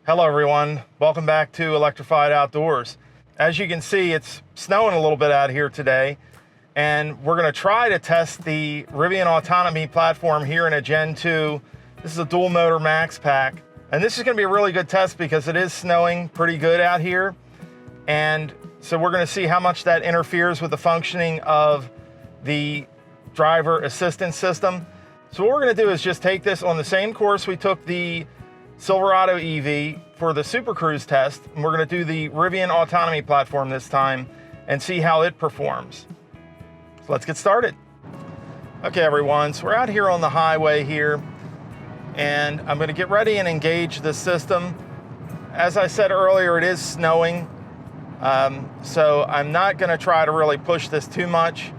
Hello everyone, welcome back to Electrified Outdoors. As you can see, it's snowing a little bit out here today, and we're going to try to test the Rivian Autonomy Platform here in a Gen 2. This is a dual motor max pack, and this is going to be a really good test because it is snowing pretty good out here, and so we're going to see how much that interferes with the functioning of the driver assistance system. So what we're going to do is just take this on the same course we took the Silverado EV for the Super Cruise test, and we're going to do the Rivian Autonomy Platform this time and see how it performs. So let's get started. Okay everyone, so we're out here on the highway here, and I'm going to get ready and engage the system. As I said earlier, it is snowing, so I'm not going to try to really push this too much.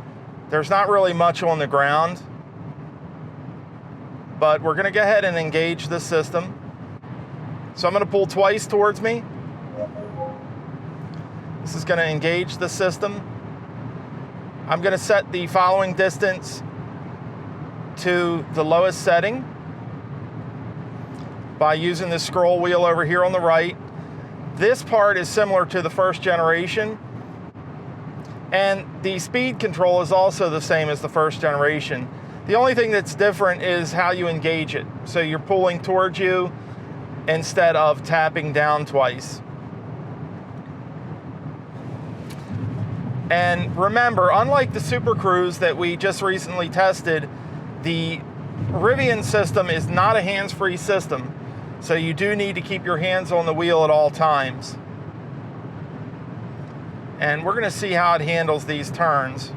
There's not really much on the ground, but we're going to go ahead and engage the system. So I'm going to pull twice towards me. This is going to engage the system. I'm going to set the following distance to the lowest setting by using the scroll wheel over here on the right. This part is similar to the first generation, and the speed control is also the same as the first generation. The only thing that's different is how you engage it. So you're pulling towards you instead of tapping down twice. And remember, unlike the Super Cruise that we just recently tested, the Rivian system is not a hands-free system. So you do need to keep your hands on the wheel at all times. And we're going to see how it handles these turns.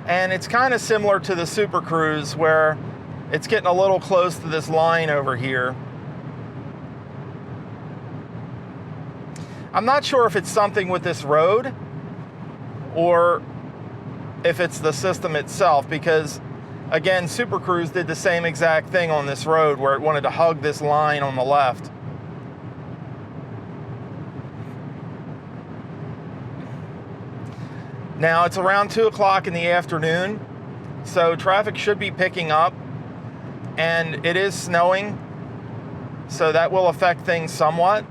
And it's kind of similar to the Super Cruise where it's getting a little close to this line over here. I'm not sure if it's something with this road or if it's the system itself, because again, Super Cruise did the same exact thing on this road where it wanted to hug this line on the left. Now it's around 2 o'clock in the afternoon, so traffic should be picking up, and it is snowing, so that will affect things somewhat.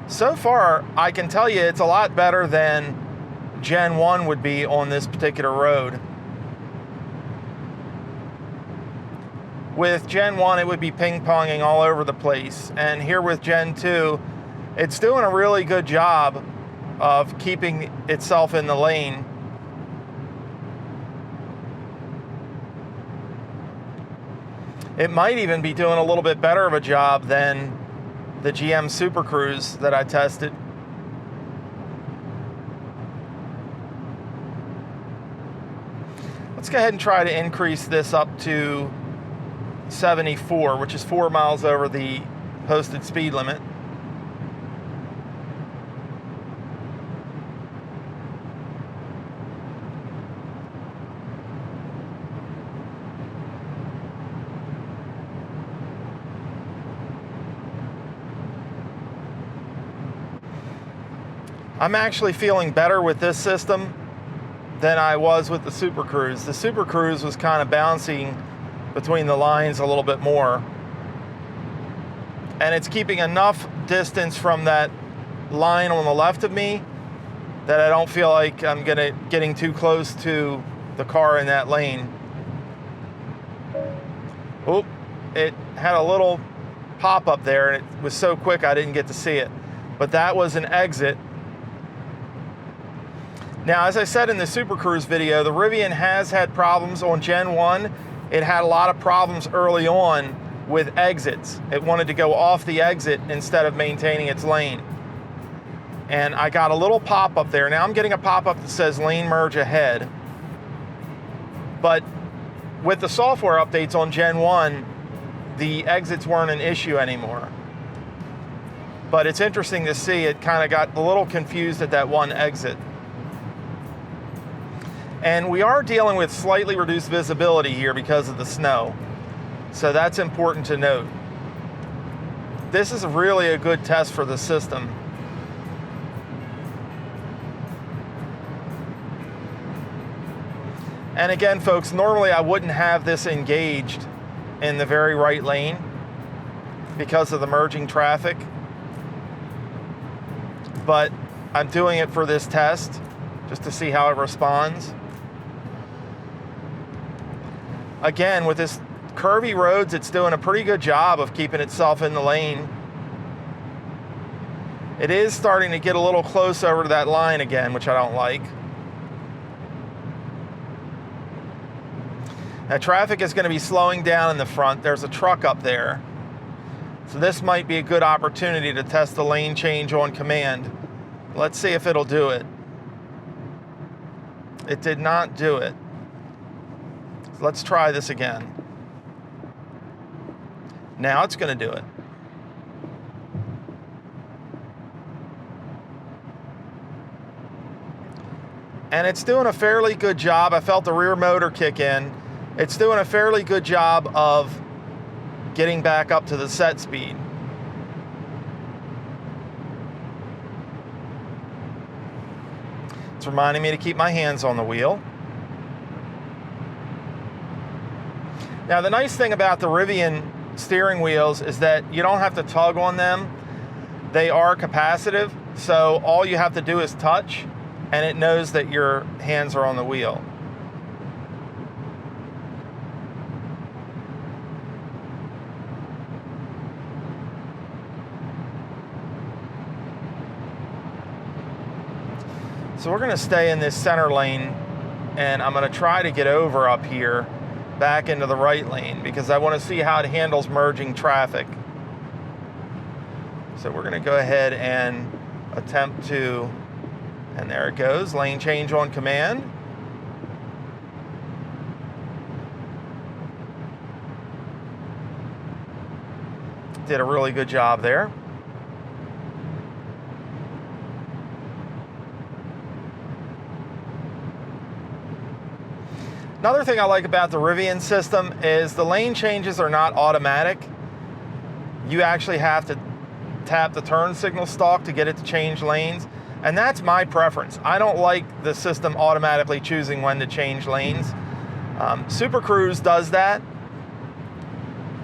So far, I can tell you it's a lot better than Gen 1 would be on this particular road. With Gen 1, it would be ping-ponging all over the place, and here with Gen 2, it's doing a really good job of keeping itself in the lane. It might even be doing a little bit better of a job than the GM Super Cruise that I tested. Let's go ahead and try to increase this up to 74, which is 4 miles over the posted speed limit. I'm actually feeling better with this system than I was with the Super Cruise. The Super Cruise was kind of bouncing between the lines a little bit more. And it's keeping enough distance from that line on the left of me that I don't feel like I'm getting too close to the car in that lane. Oop, it had a little pop up there, and it was so quick I didn't get to see it. But that was an exit. Now, as I said in the Super Cruise video, the Rivian has had problems on Gen 1. It had a lot of problems early on with exits. It wanted to go off the exit instead of maintaining its lane. And I got a little pop-up there. Now I'm getting a pop-up that says lane merge ahead. But with the software updates on Gen 1, the exits weren't an issue anymore. But it's interesting to see it kind of got a little confused at that one exit. And we are dealing with slightly reduced visibility here because of the snow. So that's important to note. This is really a good test for the system. And again, folks, normally I wouldn't have this engaged in the very right lane because of the merging traffic, but I'm doing it for this test just to see how it responds. Again, with this curvy roads, it's doing a pretty good job of keeping itself in the lane. It is starting to get a little close over to that line again, which I don't like. Now, traffic is going to be slowing down in the front. There's a truck up there. So this might be a good opportunity to test the lane change on command. Let's see if it'll do it. It did not do it. So let's try this again. Now it's going to do it. And it's doing a fairly good job. I felt the rear motor kick in. It's doing a fairly good job of getting back up to the set speed. It's reminding me to keep my hands on the wheel. Now, the nice thing about the Rivian steering wheels is that you don't have to tug on them. They are capacitive, so all you have to do is touch, and it knows that your hands are on the wheel. So we're going to stay in this center lane, and I'm going to try to get over up here back into the right lane because I want to see how it handles merging traffic. So we're going to go ahead and attempt to, and there it goes, lane change on command. Did a really good job there. Another thing I like about the Rivian system is the lane changes are not automatic. You actually have to tap the turn signal stalk to get it to change lanes, and that's my preference. I don't like the system automatically choosing when to change lanes. Super Cruise does that,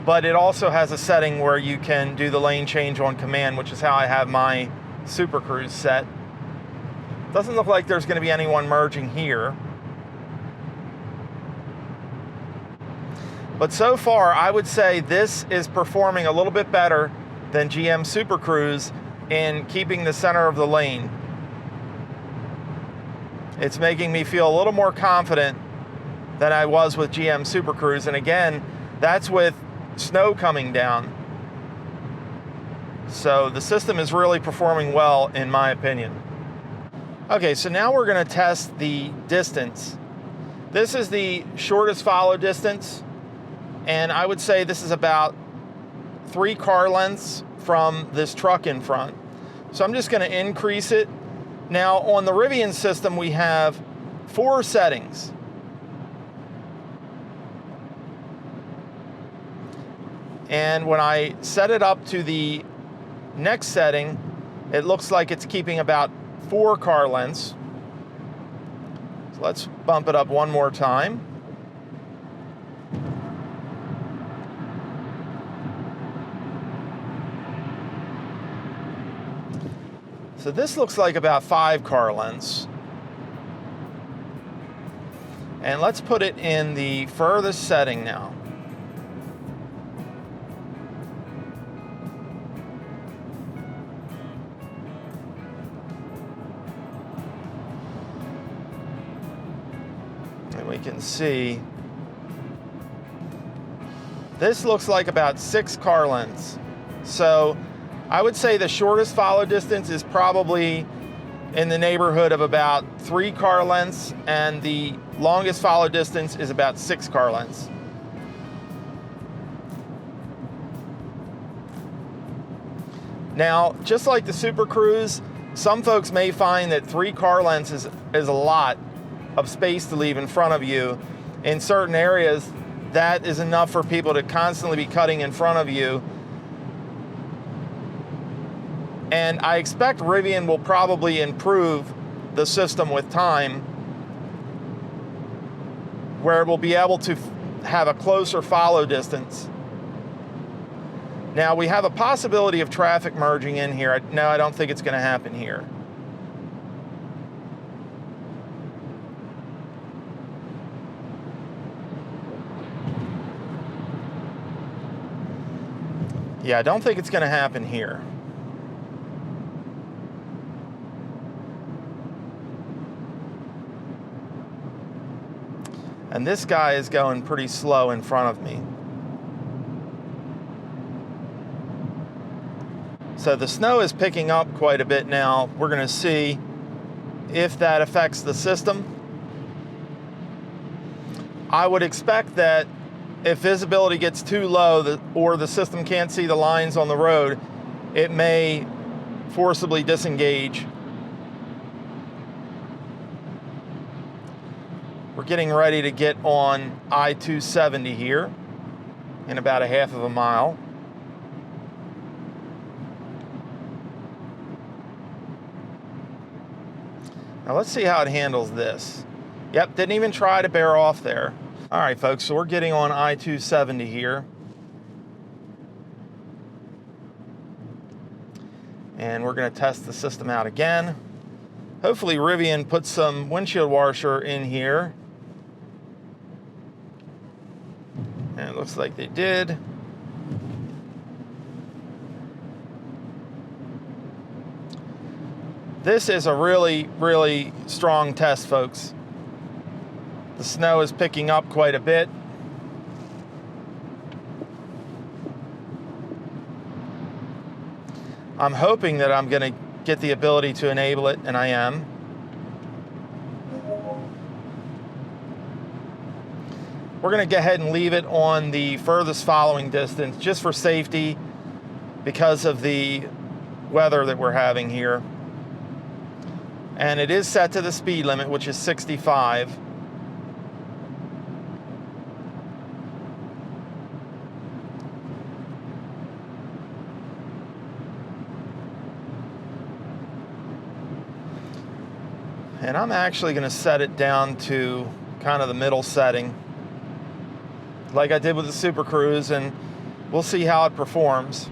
but it also has a setting where you can do the lane change on command, which is how I have my Super Cruise set. Doesn't look like there's going to be anyone merging here. But so far, I would say this is performing a little bit better than GM Super Cruise in keeping the center of the lane. It's making me feel a little more confident than I was with GM Super Cruise. And again, that's with snow coming down. So the system is really performing well, in my opinion. Okay, so now we're going to test the distance. This is the shortest follow distance. And I would say this is about 3 car lengths from this truck in front. So I'm just going to increase it. Now on the Rivian system, we have 4 settings. And when I set it up to the next setting, it looks like it's keeping about 4 car lengths. So let's bump it up one more time. So this looks like about 5 car lengths. And let's put it in the furthest setting now. And we can see this looks like about 6 car lengths. So I would say the shortest follow distance is probably in the neighborhood of about 3 car lengths, and the longest follow distance is about 6 car lengths. Now, just like the Super Cruise, some folks may find that 3 car lengths is a lot of space to leave in front of you. In certain areas, that is enough for people to constantly be cutting in front of you. And I expect Rivian will probably improve the system with time. where it will be able to have a closer follow distance. Now we have a possibility of traffic merging in here. No, I don't think it's going to happen here. Yeah, I don't think it's going to happen here. And this guy is going pretty slow in front of me. So the snow is picking up quite a bit now. We're going to see if that affects the system. I would expect that if visibility gets too low or the system can't see the lines on the road, it may forcibly disengage. We're getting ready to get on I270 here in about a half of a mile. Now let's see how it handles this. Yep, didn't even try to bear off there. All right, folks, so we're getting on I270 here. And we're going to test the system out again. Hopefully Rivian put some windshield washer in here. And it looks like they did. This is a really, really strong test, folks. The snow is picking up quite a bit. I'm hoping that I'm going to get the ability to enable it, and I am. We're going to go ahead and leave it on the furthest following distance just for safety because of the weather that we're having here. And it is set to the speed limit, which is 65. And I'm actually going to set it down to kind of the middle setting, like I did with the Super Cruise, and we'll see how it performs.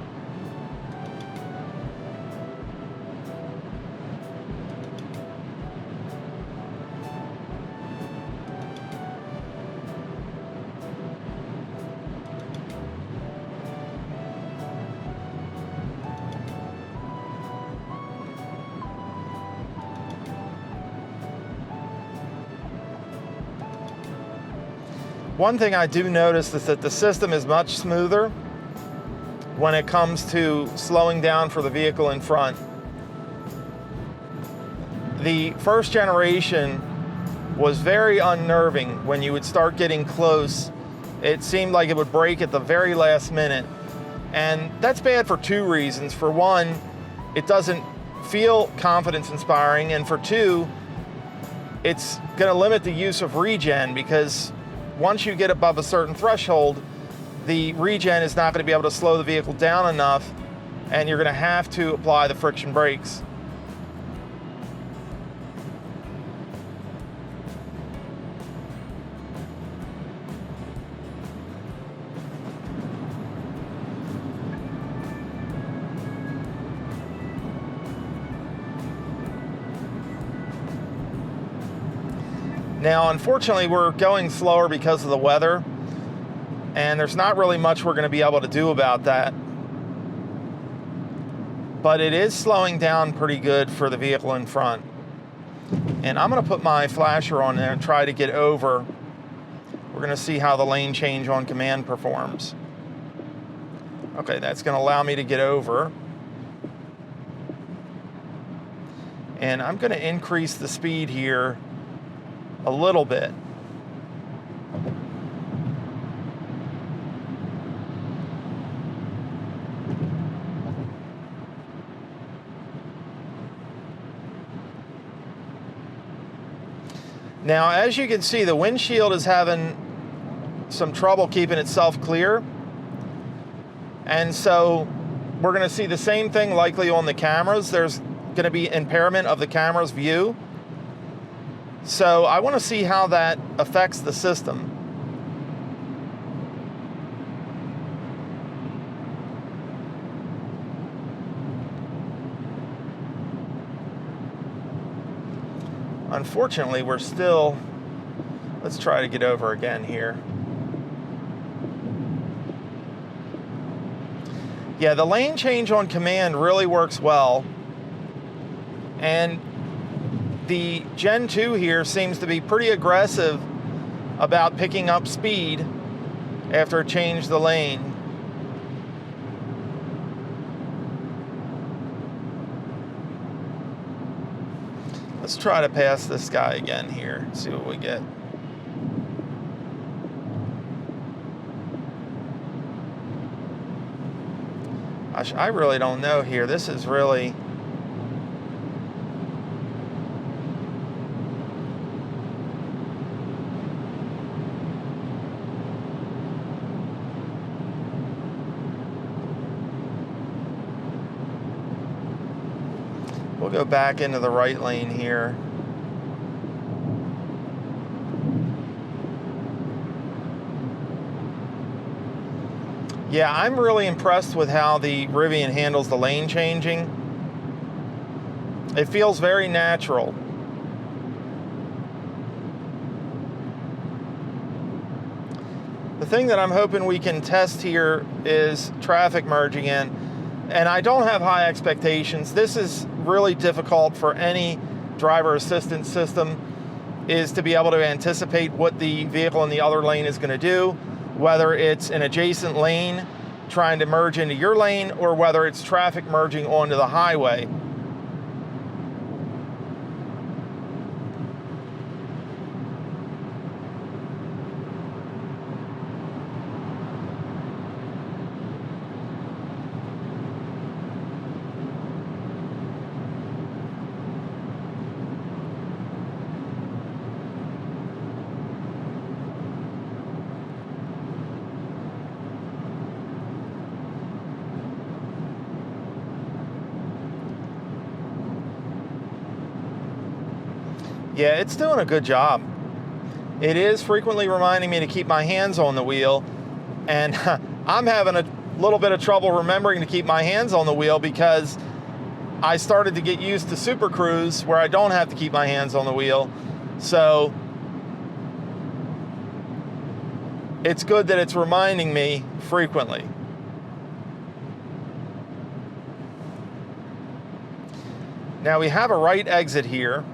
One thing I do notice is that the system is much smoother when it comes to slowing down for the vehicle in front. The first generation was very unnerving. When you would start getting close, it seemed like it would brake at the very last minute. And that's bad for two reasons. For one, it doesn't feel confidence inspiring. And for two, it's going to limit the use of regen, because once you get above a certain threshold, the regen is not going to be able to slow the vehicle down enough, and you're going to have to apply the friction brakes. Now, unfortunately, we're going slower because of the weather, and there's not really much we're going to be able to do about that. But it is slowing down pretty good for the vehicle in front. And I'm going to put my flasher on there and try to get over. We're going to see how the lane change on command performs. Okay, that's going to allow me to get over. And I'm going to increase the speed here a little bit. Now, as you can see, the windshield is having some trouble keeping itself clear. And so we're going to see the same thing likely on the cameras. There's going to be impairment of the camera's view. So I want to see how that affects the system. Unfortunately, we're still, let's try to get over again here. Yeah, the lane change on command really works well. And the Gen 2 here seems to be pretty aggressive about picking up speed after it changed the lane. Let's try to pass this guy again here, see what we get. I really don't know here. This is really... We'll go back into the right lane here. Yeah, I'm really impressed with how the Rivian handles the lane changing. It feels very natural. The thing that I'm hoping we can test here is traffic merging in. And I don't have high expectations. This is really difficult for any driver assistance system, is to be able to anticipate what the vehicle in the other lane is going to do, whether it's an adjacent lane trying to merge into your lane or whether it's traffic merging onto the highway. Yeah, it's doing a good job. It is frequently reminding me to keep my hands on the wheel, and I'm having a little bit of trouble remembering to keep my hands on the wheel because I started to get used to Super Cruise where I don't have to keep my hands on the wheel. So it's good that it's reminding me frequently. Now we have a right exit here.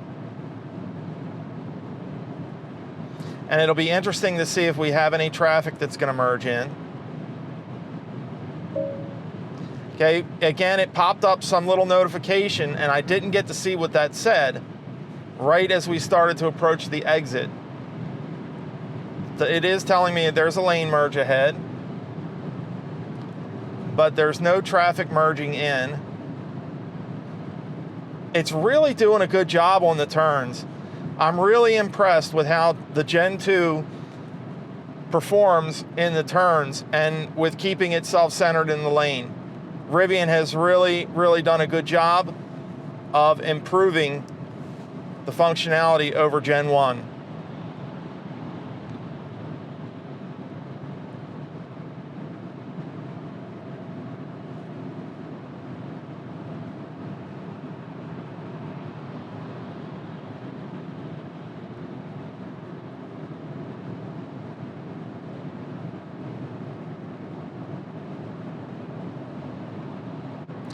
And it'll be interesting to see if we have any traffic that's going to merge in. Okay, again, it popped up some little notification, and I didn't get to see what that said right as we started to approach the exit. It is telling me there's a lane merge ahead, but there's no traffic merging in. It's really doing a good job on the turns. I'm really impressed with how the Gen 2 performs in the turns and with keeping itself centered in the lane. Rivian has really, really done a good job of improving the functionality over Gen 1.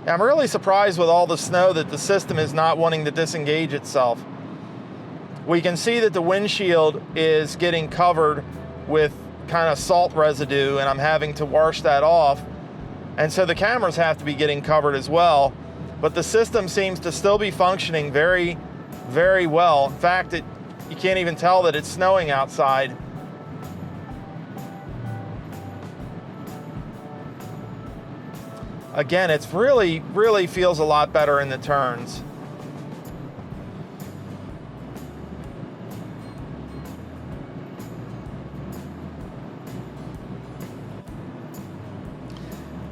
I'm really surprised with all the snow that the system is not wanting to disengage itself. We can see that the windshield is getting covered with kind of salt residue, and I'm having to wash that off. And so the cameras have to be getting covered as well. But the system seems to still be functioning very, very well. In fact, you can't even tell that it's snowing outside. Again, it's really, really feels a lot better in the turns.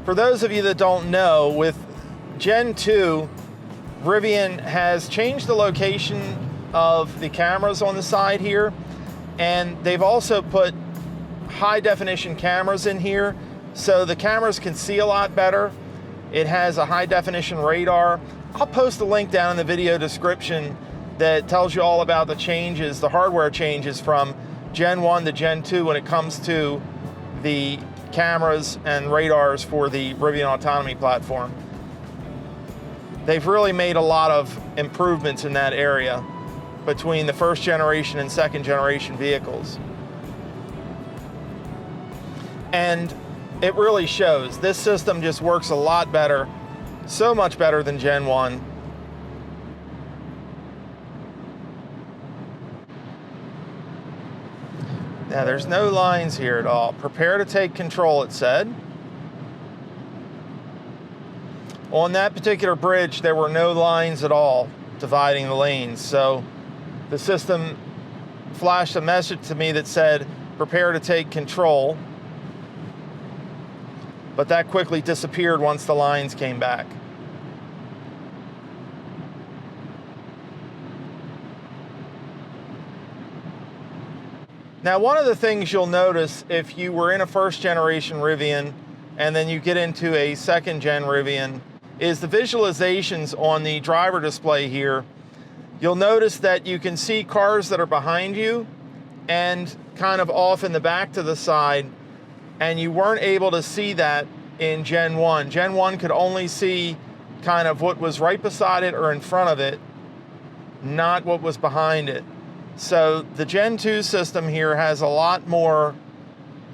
For those of you that don't know, with Gen 2, Rivian has changed the location of the cameras on the side here, and they've also put high definition cameras in here, so the cameras can see a lot better. It has a high definition radar. I'll post a link down in the video description that tells you all about the changes, the hardware changes from Gen 1 to Gen 2 when it comes to the cameras and radars for the Rivian Autonomy Platform. They've really made a lot of improvements in that area between the first generation and second generation vehicles. And it really shows. This system just works a lot better, so much better than Gen 1. Now there's no lines here at all. Prepare to take control, it said. On that particular bridge, there were no lines at all dividing the lanes. So the system flashed a message to me that said, prepare to take control. But that quickly disappeared once the lines came back. Now, one of the things you'll notice if you were in a first generation Rivian and then you get into a second gen Rivian is the visualizations on the driver display here. You'll notice that you can see cars that are behind you and kind of off in the back to the side, and you weren't able to see that in Gen 1. Gen 1 could only see kind of what was right beside it or in front of it, not what was behind it. So the Gen 2 system here has a lot more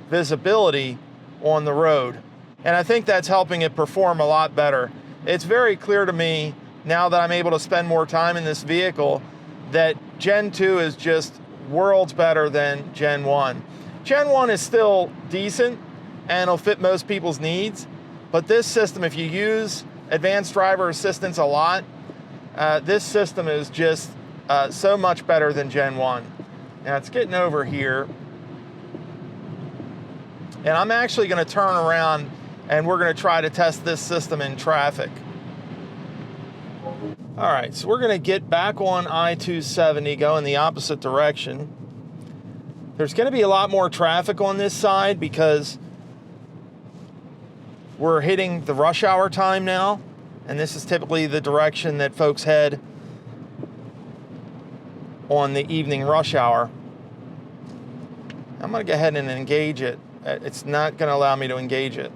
visibility on the road, and I think that's helping it perform a lot better. It's very clear to me now that I'm able to spend more time in this vehicle that Gen 2 is just worlds better than Gen 1. Gen 1 is still decent and it'll fit most people's needs, but this system, if you use advanced driver assistance a lot, this system is just so much better than Gen 1. Now it's getting over here, and I'm actually going to turn around and we're going to try to test this system in traffic. All right, so we're going to get back on I270, go in the opposite direction. There's going to be a lot more traffic on this side because we're hitting the rush hour time now, and this is typically the direction that folks head on the evening rush hour. I'm going to go ahead and engage it. It's not going to allow me to engage it.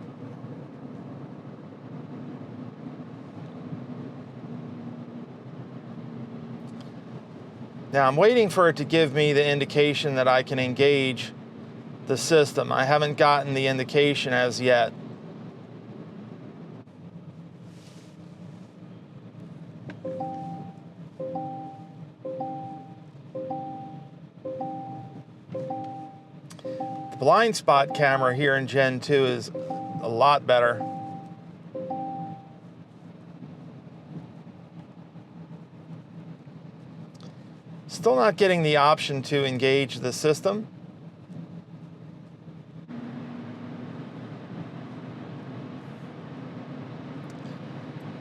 Now I'm waiting for it to give me the indication that I can engage the system. I haven't gotten the indication as yet. The blind spot camera here in Gen 2 is a lot better. Still not getting the option to engage the system.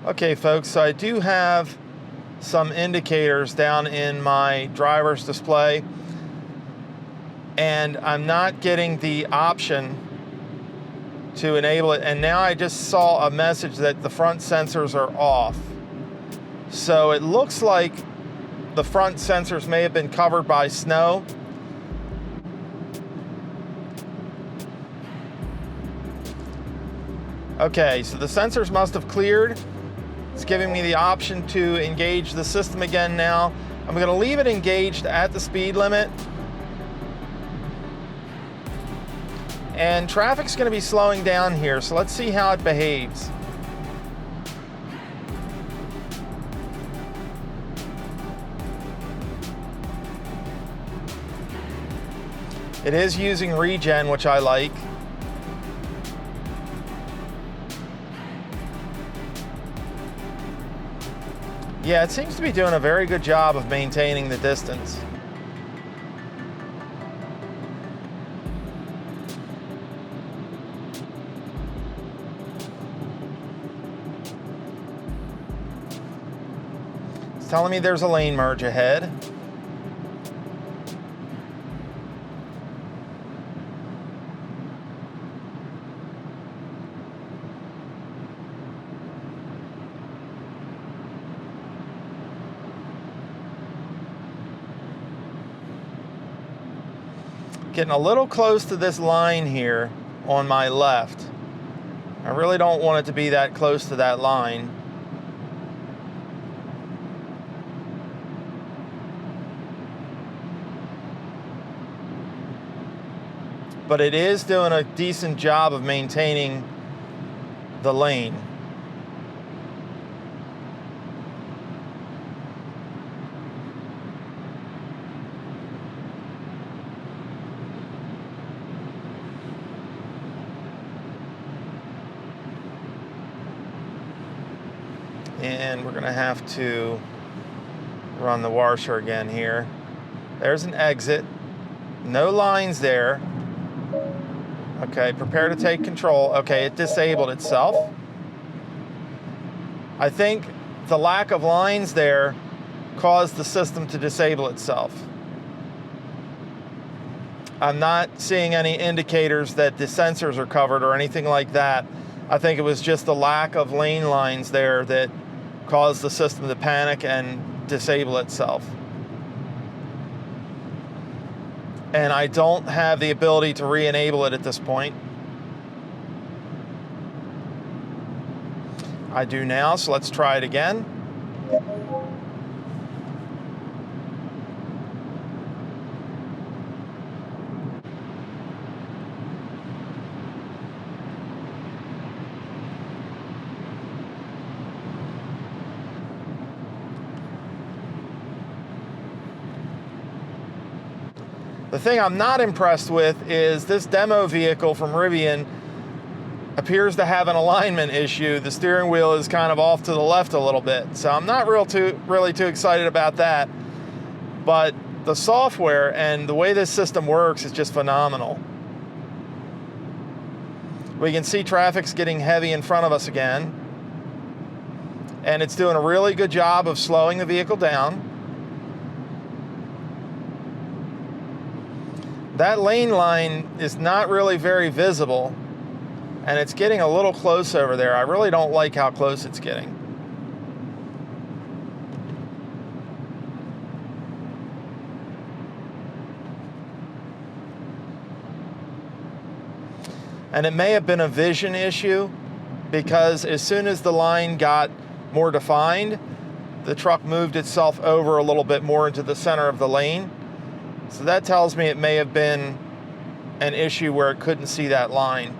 Okay, folks, so I do have some indicators down in my driver's display, and I'm not getting the option to enable it. And now I just saw a message that the front sensors are off. So it looks like the front sensors may have been covered by snow. Okay, so the sensors must have cleared. It's giving me the option to engage the system again now. I'm going to leave it engaged at the speed limit. And traffic's going to be slowing down here, so let's see how it behaves. It is using regen, which I like. Yeah, it seems to be doing a very good job of maintaining the distance. It's telling me there's a lane merge ahead. Getting a little close to this line here on my left. I really don't want it to be that close to that line. But it is doing a decent job of maintaining the lane. And we're going to have to run the washer again here. There's an exit. No lines there. Okay, prepare to take control. Okay, it disabled itself. I think the lack of lines there caused the system to disable itself. I'm not seeing any indicators that the sensors are covered or anything like that. I think it was just the lack of lane lines there that caused the system to panic and disable itself. And I don't have the ability to re-enable it at this point. I do now, so let's try it again. The thing I'm not impressed with is this demo vehicle from Rivian appears to have an alignment issue. The steering wheel is kind of off to the left a little bit. So I'm not really too excited about that. But the software and the way this system works is just phenomenal. We can see traffic's getting heavy in front of us again. And it's doing a really good job of slowing the vehicle down. That lane line is not really very visible, and it's getting a little close over there. I really don't like how close it's getting. And it may have been a vision issue, because as soon as the line got more defined, the truck moved itself over a little bit more into the center of the lane. So that tells me it may have been an issue where it couldn't see that line.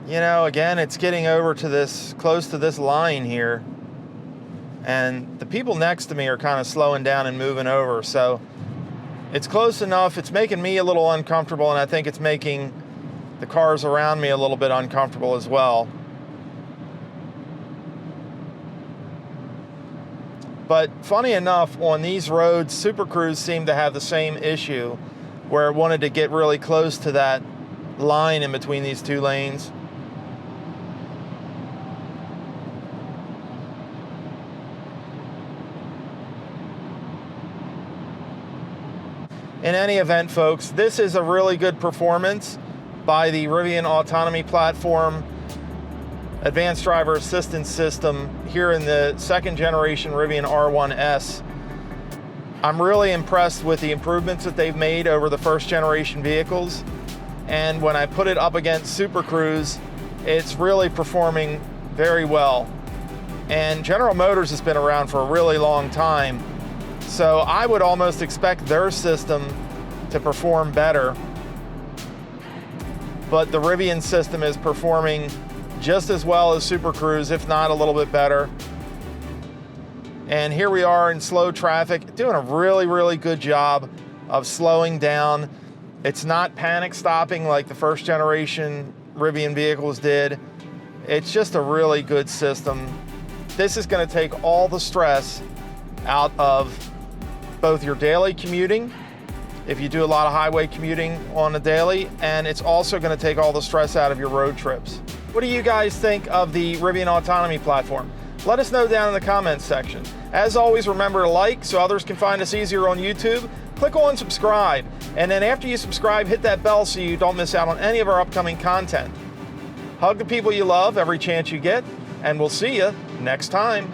You know, again, it's getting over to this, close to this line here. And the people next to me are kind of slowing down and moving over. So it's close enough. It's making me a little uncomfortable, and I think it's making the cars around me a little bit uncomfortable as well. But funny enough, on these roads, Super Cruise seemed to have the same issue, where it wanted to get really close to that line in between these two lanes. In any event, folks, this is a really good performance by the Rivian Autonomy Platform Advanced Driver Assistance System here in the second generation Rivian R1S. I'm really impressed with the improvements that they've made over the first generation vehicles. And when I put it up against Super Cruise, it's really performing very well. And General Motors has been around for a really long time. So I would almost expect their system to perform better. But the Rivian system is performing just as well as Super Cruise, if not a little bit better. And here we are in slow traffic, doing a really, really good job of slowing down. It's not panic stopping like the first generation Rivian vehicles did. It's just a really good system. This is going to take all the stress out of both your daily commuting, if you do a lot of highway commuting on a daily, and it's also going to take all the stress out of your road trips. What do you guys think of the Rivian Autonomy Platform? Let us know down in the comments section. As always, remember to like so others can find us easier on YouTube. Click on subscribe, and then after you subscribe, hit that bell so you don't miss out on any of our upcoming content. Hug the people you love every chance you get, and we'll see you next time.